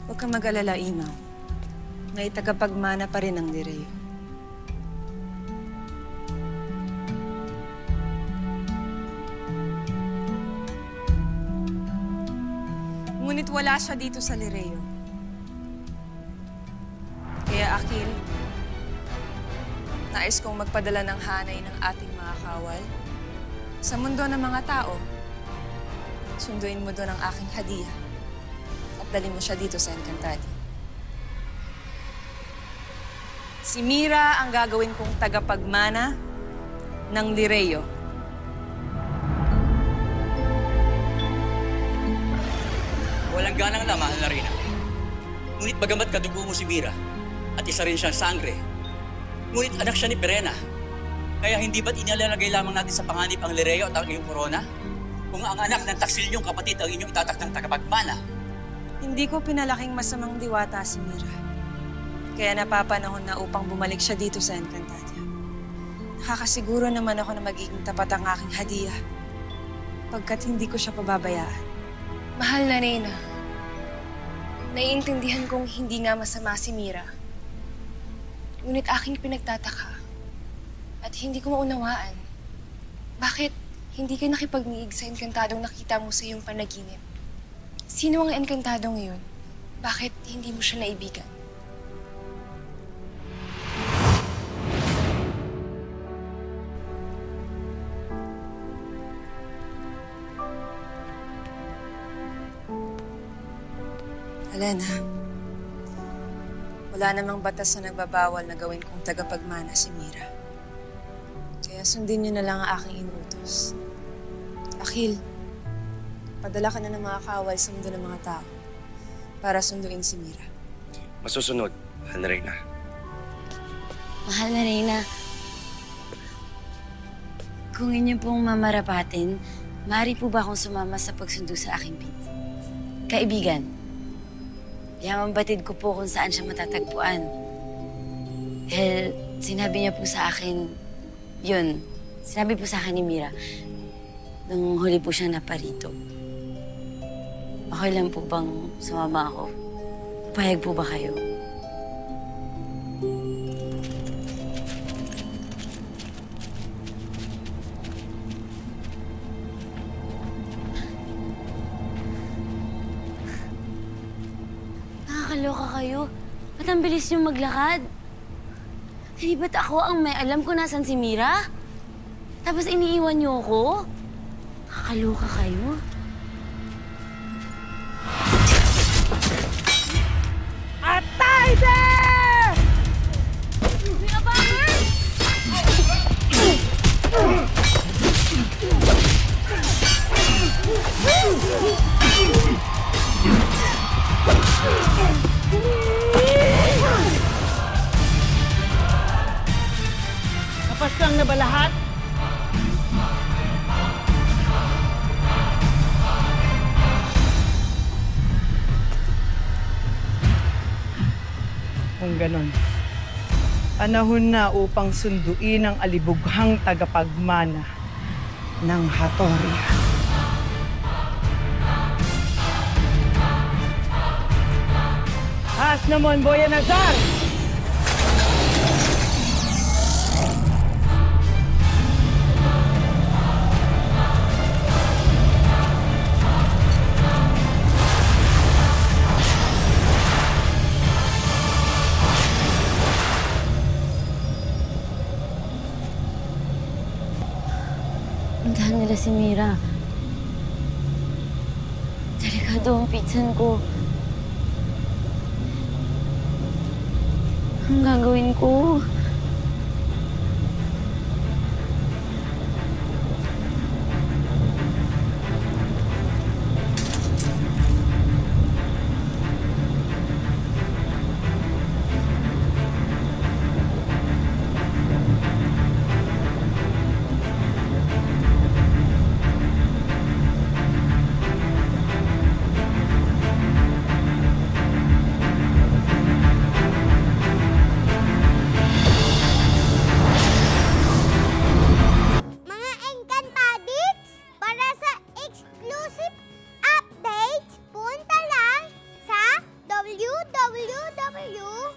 Huwag kang mag-alala, Imaw. May tagapagmana pa rin ang Lireo. Ngunit wala siya dito sa Lireo. Kaya Akil, nais kong magpadala ng hanay ng ating mga kawal sa mundo ng mga tao. Sunduin mo doon ang aking hadiah at dalhin mo siya dito sa Encantadia. Si Mira ang gagawin kong tagapagmana ng Lireo. Walang ganang na, mahal na Reyna. Ngunit bagamat kadugo mo si Mira at isa rin siyang sangre, ngunit anak siya ni Pirena. Kaya hindi ba't inilalagay lamang natin sa panganib ang Lireo at ang iyong korona? Kung ang anak ng Taksilyong kapatid ang inyong itatak ng tagapagmana. Hindi ko pinalaking masamang diwata si Mira. Kaya napapanahon na upang bumalik siya dito sa Encantadia. Nakakasiguro naman ako na magiging tapat ang aking hadiah pagkat hindi ko siya pababayaan. Mahal na Reyna, naiintindihan kong hindi nga masama si Mira. Ngunit aking pinagtataka at hindi ko maunawaan. Bakit hindi ka nakipagniig sa Encantadong nakita mo sa iyong panaginip? Sino ang Encantado ngayon? Bakit hindi mo siya naibigan? Elena, wala namang batas na nagbabawal na gawin kong tagapagmana si Mira. Kaya sundin niyo na lang ang aking inuutos. Akil, padala ka na ng mga kawal sa mundo ng mga tao para sunduin si Mira. Masusunod, mahal na Reyna. Mahal na Reyna, kung inyo pong mamarapatin, maaari po ba akong sumama sa pagsundo sa aking pinsan? Kaibigan, yamang batid ko po kung saan siya matatagpuan. Dahil sinabi niya po sa akin, sinabi po sa akin ni Mira, nung huli po siya naparito. Okay lang po bang sumama ako? Payag po ba kayo? Nakakaloka kayo. Ba't ang bilis niyong maglakad? Hindi ba't ako ang may alam kung nasan si Mira? Tapos iniiwan niyo ako? Nakakaloka kayo. Atay there! Mira, bakit? Tapos lang na ba lahat? Kung ganon, panahon na upang sunduin ang alibughang tagapagmana ng Hattori. Taas naman, Boya Nazar! Puntahan nila si Mira. Delikado ang pitsan ko. Ang gagawin ko? WW